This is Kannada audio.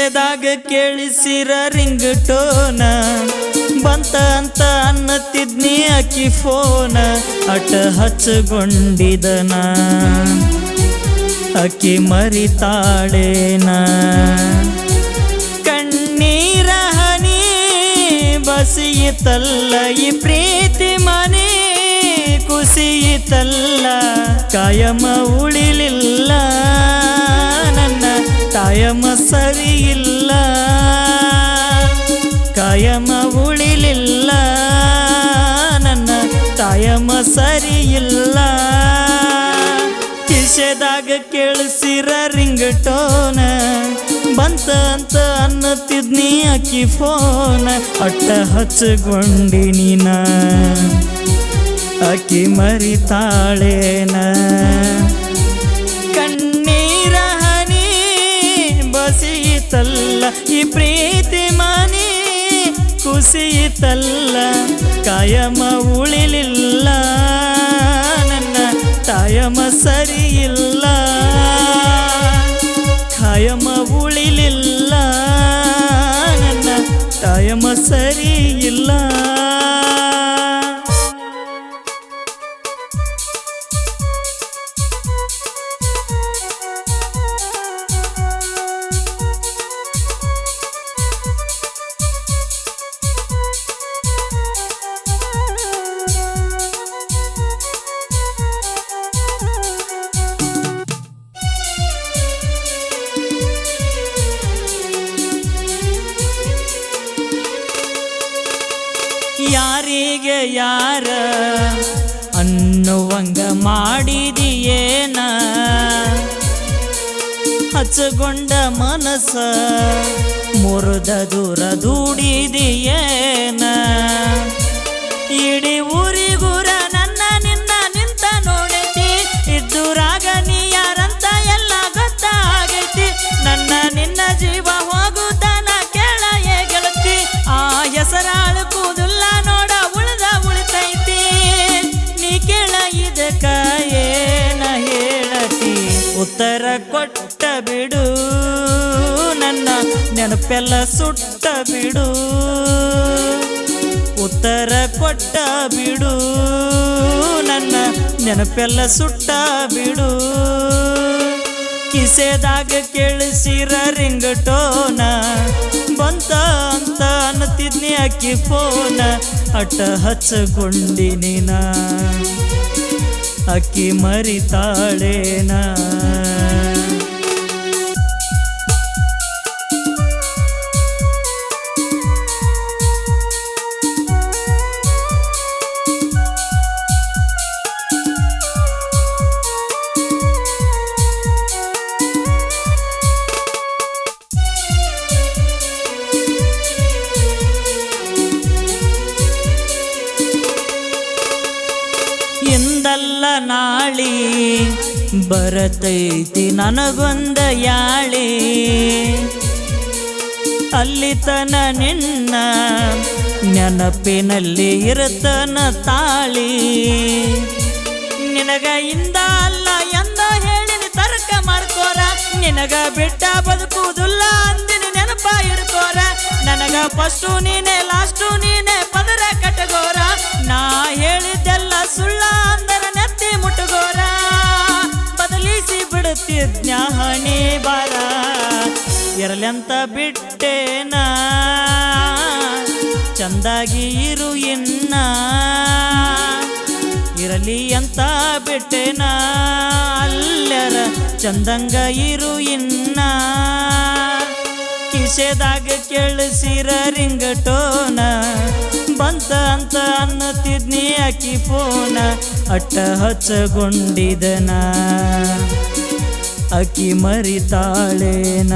ಕಿಸೆದಾಗ ಕೇಳಿಸಿರ ರಿಂಗ್ ಟೋನ ಬಂತ ಅಂತ ಅನ್ನತಿದ್ನಿ ಅಕ್ಕಿ ಫೋನ ಅಟ ಹಚ್ಚಗೊಂಡಿದನ ಅಕ್ಕಿ ಮರಿತಾಳೇನ ಕಣ್ಣೀರ ಹನಿ ಬಸಿಯಿತಲ್ಲ ಈ ಪ್ರೀತಿ ಮನೆ ಕುಸಿಯಿತಲ್ಲ ಕಾಯಮ ಉಳಿಲಿಲ್ಲ ನನ್ನ ಕಾಯಮ ಸರಿಯಿಲ್ಲ ಕಾಯಮ ಉಳಿಲಿಲ್ಲ ನನ್ನ ಕಾಯಮ ಸರಿಯಿಲ್ಲ ಕಿಸೆದಾಗ ಕೇಳಿಸಿರ ರಿಂಗ್ ಟೋನ ಬಂತ ಅಂತ ಅನ್ನತಿದ್ನಿ ಅಕ್ಕಿ ಫೋನ ಅಟ್ಟ ಹಚ್ಚಗೊಂಡಿನ ಅಕ್ಕಿ ಮರಿತಾಳೇನ ಕಣ್ಣೀರ ಹನಿ ಬಸಿಯಿತಲ್ಲ ಈ ಪ್ರೀತಿ ಮನೆ ಕುಸಿಯಿತಲ್ಲ ಕಾಯಮ ಉಳಿಲಿಲ್ಲ ನನ್ನ ಕಾಯಮ ಸರಿಯಿಲ್ಲ ಕಾಯಮ ಉಳಿಲಿಲ್ಲ ನನ್ನ ಕಾಯಮ ಸರಿಯಿಲ್ಲ ಯಾರಿಗೆ ಯಾರ ಅನ್ನುವಂಗ ಮಾಡಿದಿಯೇನ ಹಚ್ಚಗೊಂಡ ಮನಸ ಮುರಿದ ದೂರ ದೂಡಿದಿಯೇನ ಇಡೀ ಊರಿಗೂರ ನನ್ನ ನಿನ್ನ ನಿಂತ ನೋಡೈತಿ ಇದ್ದೂರಾಗ ನೀ ಯಾರಂತ ಎಲ್ಲ ಗೊತ್ತಾಗೈತಿ ನನ್ನ ನಿನ್ನ ಜೀವ ಹೋಗುತ್ತಾನ ಕೇಳ ಗೆಳತಿ ಆ ಹೆಸರಾಳು ಕೂದಲ್ಲ ನೋಡ ಉಳಿತೈತಿ ನೀ ಕೇಳ ಇದಕ್ಕ ಏನ ಹೇಳತಿ ಉತ್ತರ ಕೊಟ್ಟ ಬಿಡು ನನ್ನ ನೆನಪೆಲ್ಲ ಸುಟ್ಟ ಬಿಡು ಉತ್ತರ ಕೊಟ್ಟ ಬಿಡು ನನ್ನ ನೆನಪೆಲ್ಲ ಸುಟ್ಟ ಬಿಡು ಕಿಸೆದಾಗ ಕೇಳಿಸಿರ ರಿಂಗ್ ಟೋನ ಬಂತ ಅಂತ ಅನ್ನತಿದ್ನಿ ಅಕ್ಕಿ ಫೋನ ಅಟ್ಟ ಹಚ್ಚಗೊಂಡಿನ ಅಕ್ಕಿ ಮರಿತಾಳೇನ ಇಂದಲ್ಲ ನಾಳಿ ಬರತೈತಿ ನನಗೊಂದ ಯಾಳಿ ಅಲ್ಲಿ ತನ ನಿನ್ನ ನೆನಪಿನಲ್ಲಿ ಇರತನ ತಾಳಿ ನಿನಗ ಇಂದ ಅಲ್ಲ ಎಂದ ಹೇಳಿನಿ ತರ್ಕ ಮಾಡ್ಕೋರ ನಿನಗ ಬಿಟ್ಟ ಬದುಕುವುದಿಲ್ಲ ಅಂದಿನಿ ನೆನಪ ಇಡ್ಕೋರ ನನಗ ಫಸ್ಟು ನೀನೆ ಲಾಸ್ಟು ನೀನೆ ಪದರ ಕಟಗೋರ ನಾ ಹೇಳಿದ್ದೆಲ್ಲ ಸುಳ್ಳ ಅಂದರ ನೆತ್ತಿ ಮುಟ್ಟಗೋರ ಬದಲಿಸಿ ಬಿಡುತ್ತಿದ್ನ ಹಣಿ ಬಾರ ಇರಲೆಂತ ಬಿಟ್ಟೇನ ಚಂದಾಗಿ ಇರು ಇನ್ನ ಇರಲಿ ಅಂತ ಬಿಟ್ಟೇನ ಅಲ್ಲರ ಚಂದಂಗ ಇರು ಇನ್ನ ಕಿಸೆದಾಗ ಕೇಳಿಸಿರ ರಿಂಗ್ ಟೋನ ಬಂತ ಅಂತ ಅನ್ನತಿದ್ನಿ ಅಕ್ಕಿ ಫೋನ ಅಟ್ಟ ಹಚ್ಚಗೊಂಡಿದನ ಅಕ್ಕಿ ಮರಿತಾಳೇನ